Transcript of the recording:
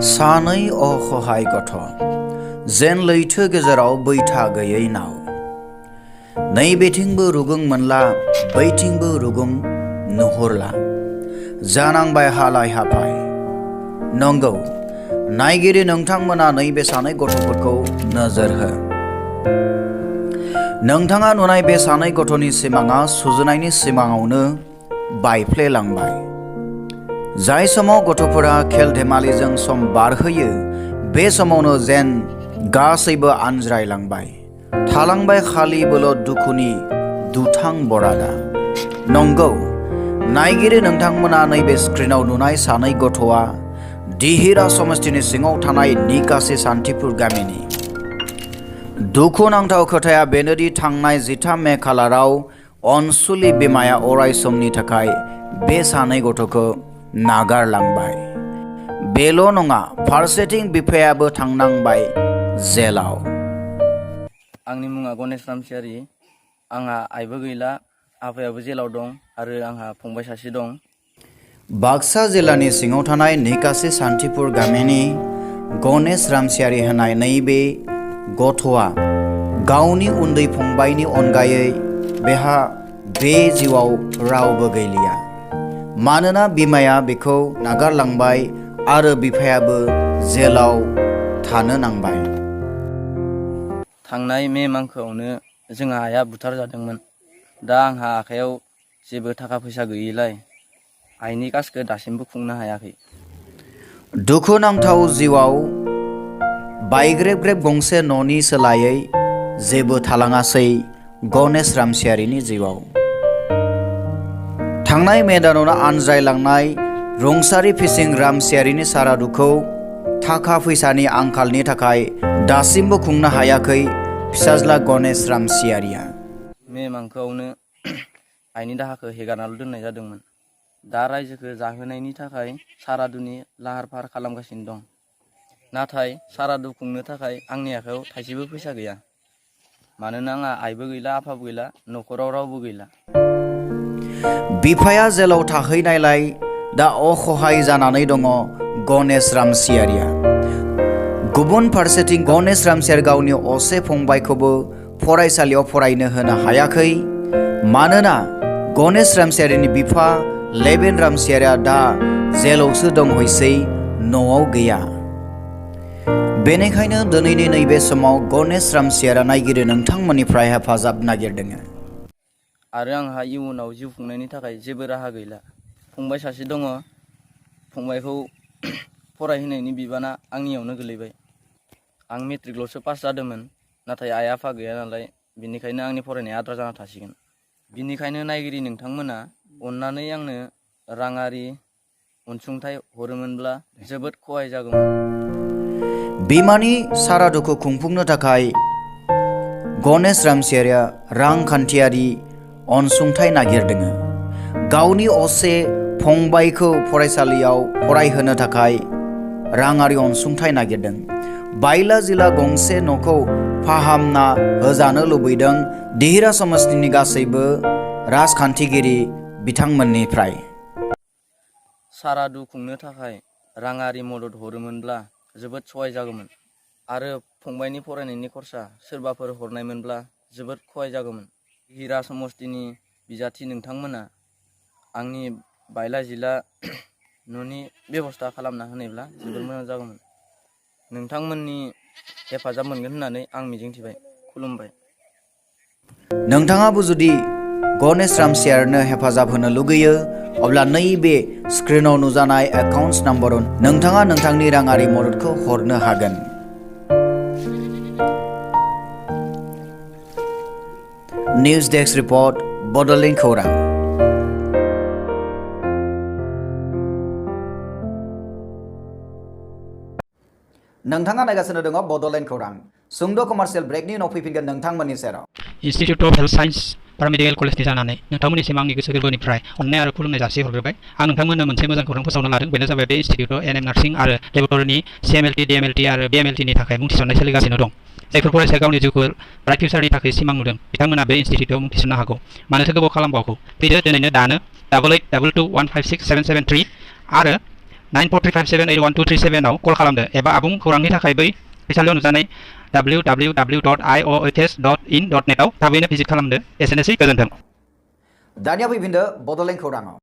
सानै अखहाय गथ' जेन लैथो गेजेराव बैथा गैयै नाव नैबेथिंबो रुगुं मोनला बैथिंबो रुगुं नुहुरला जानांबाय हालाय हाफाय। नंगौ नायगिरि नोंथांमोना नैबे सानै गथ'फोरखौ नोजोर हो। नोंथाङा नुनाय बे सानै गथ'नि सिमाङा सुजुनायनि सिमाङावनो बायफ्लेलांबाय। जाय समाव गथ'फोरा खेल धेमालिजों सम बारहोयो बे समावनो जेन गासैबो आनज्रायलांबाय। थालांबाय खालि बोल' दुखुनि दुथां बरादा। नंगौ नायगिरि नोंथांमोना नैबे स्क्रिनाव नुनाय सानै गथ'आ दिहिरा समष्टिनि सिङाव थानाय निकासि सान्तिपुर गामिनि। दुखुनांथाव खोथाया बेनोदि थांनाय 13 मे खालाराव अनसुलि बिमाया अराय समनि थाखाय बे सानै गथ'खौ नागारलांबाय। बेल' नङा फारसेथिं बिफायाबो थांनांबाय जेलाव। आंनि मुङा गणेश रामसियारि। आंहा आइबो गैला, आफायाबो जेलाव दं आरो आंहा फंबाय सासे दं। बाक्सा जिल्लानि सिङाव थानाय निकासि सान्तिपुर गामिनि गणेश रामसियारि होननाय नैबे गथ'आ गावनि उन्दै फंबायनि अनगायै बेहा बे जिउआव रावबो गैलिया। मानोना बिमाया बेखौ नागारलांबाय आरो बिफायाबो जेलाव थानो नांबाय। थांनाय मे मांखोआवनो जोंहा आइया बुथार जादोंमोन। दा आंहा आखायाव जेबो थाखा फैसा गैयिलाय आइनि कासखौ दासिमबो खुंनो हायाखै। दुखुनांथाव जिउआव बायग्रेब गंसे न'नि सोलायै जेबो थालाङासै गणेश रामसियारिनि जिउआव। थांनाय मे दानावनो आनज्रायलांनाय रुंसारि फिसिं रामसियारिनि सारादुखौ थाखा फैसानि आंखालनि थाखाय दासिमबो खुंनो हायाखै फिसाज्ला गणेश रामसियारिया। मे मांखोआवनो आइनि दाहाखौ हेगारनाल' दोननाय जादोंमोन। दा रायजोखौ जाहोनायनि थाखाय सारादुनि लाहार फाहार खालामगासिनो दं। नाथाय सारादु खुंनो थाखाय आंनि आखायाव थाइसेबो फैसा गैया। मानोना आंहा आइबो गैला, आफाबो गैला, न'खराव रावबो गैला। बिफाया जेलाव थाहैनायलाय दा अखहाय जानानै दङ गणेश रामसियारिया। गुबुन फारसेथिं गणेश रामसियारि गावनि असे फंबायखौबो फरायसालियाव फरायनो होनो हायाखै। मानोना गणेश रामसियारिनि बिफा लेबेन रामसियारिया दा जेलावसो दंहैसै, न'आव गैया। बेनिखायनो दिनैनि नैबे समाव गणेश रामसियारिया नायगिरि नोंथांमोननिफ्राय हेफाजाब नागिरदों। आरो आंहा इयुनाव जिउ खुंनायनि थाखाय जेबो राहा गैला। फंबाय सासे दङ, फंबायखौ फरायहोनायनि बिबाना आंनियावनो गोलैबाय। आं मेट्रिकल'सो पास जादोंमोन, नाथाय आइ आफा गैया नालाय बिनिखायनो आंनि फरायनाया आद्रा जाना थासिगोन। बिनिखायनो नायगिरि नोंथांमोना अननानै आंनो राङारि अनसुंथाइ हरोमोनब्ला जोबोद खहाय जागौमोन। बिमानि सारादुखौ खुंफुंनो थाखाय गणेश रामसियारिया रांखान्थियारि अनसुंथाइ नागिरदों। गावनि असे फंबायखौ फरायसालियाव फरायहोनो थाखाय राङारि अनसुंथाइ नागिरदों। बायला जिला गंसे न'खौ फाहामना होजानो लुबैदों दिहिरा समष्टिनि गासैबो राजखान्थिगिरि बिथांमोननिफ्राय। सारादु खुंनो थाखाय राङारि मदद हरोमोनब्ला जोबोद सहाय जागौमोन। आरो फंबायनि फरायनायनि खरसा सोरबाफोर हरनायमोनब्ला जोबोद खहाय जागौमोन। दिहिरा समष्टिनि बिजाथि नोंथांमोना आंनि बायला जिला न'नि बेबस्था खालामना होनायब्ला जोबोद मोजां जागौमोन। नोंथांमोननि हेफाजाब मोनगोन होननानै आं मिजिंथिबाय, खुलुमबाय। नोंथाङाबो जुदि गणेश रामसियारिनो हेफाजाब होनो लुगैयो अब्ला नैबे स्क्रिनाव नुजानाय एकाउन्ट्स नाम्बाराव नोंथाङा नोंथांनि राङारि मददखौ हरनो हागोन। निउज डेस्क रिपर्ट, बड'लेण्ड खौरां। नोंथाङा नायगासिनो दङ बड'लेण्ड खौरां। सुंद' कमार्शियेल ब्रेकनि उनाव फैफिनगोन नोंथांमोननि सेराव। इन्स्टिटिउट अफ हेल्थ साइन्स पारामेडिकेल कलेजनि जानानै नोंथांमोननिसिम आंनि गोसो गोरबोनिफ्राय अननाय आरो खुलुमनाय जासिहरग्रोबाय। आं नोंथांमोननो मोनसे मोजां खौरां फोसावनो लादों। बेनो जाबाय बे इन्स्टिटिउटआव एनएम नार्सिं आरो लेबरेटरिनि CMLT, DMLT आरो BMLTनि थाखाय मुं थिसननाय सोलिगासिनो दं। जायफोर फरायसाया गावनि जिउखौ ब्राइट फिउचारनि थाखाय सिमां नुदों बिथांमोना बे इन्स्टिटिउटआव मुं थिसननो हागौ। मानोथो गोबाव खालामबावगौ? फैदो दिनैनो दानो 8822156773 आरो 9435781237 आव कल खालामदो एबा आबुं खौरांनि थाखाय बै फरायसालियाव नुजानाय www.iohs.in.net आव थाबैनो भिजिट खालामदो। एसेनोसै, गोजोन्थों। दानिया फैफिनदो बड'लेण्ड खौराङाव।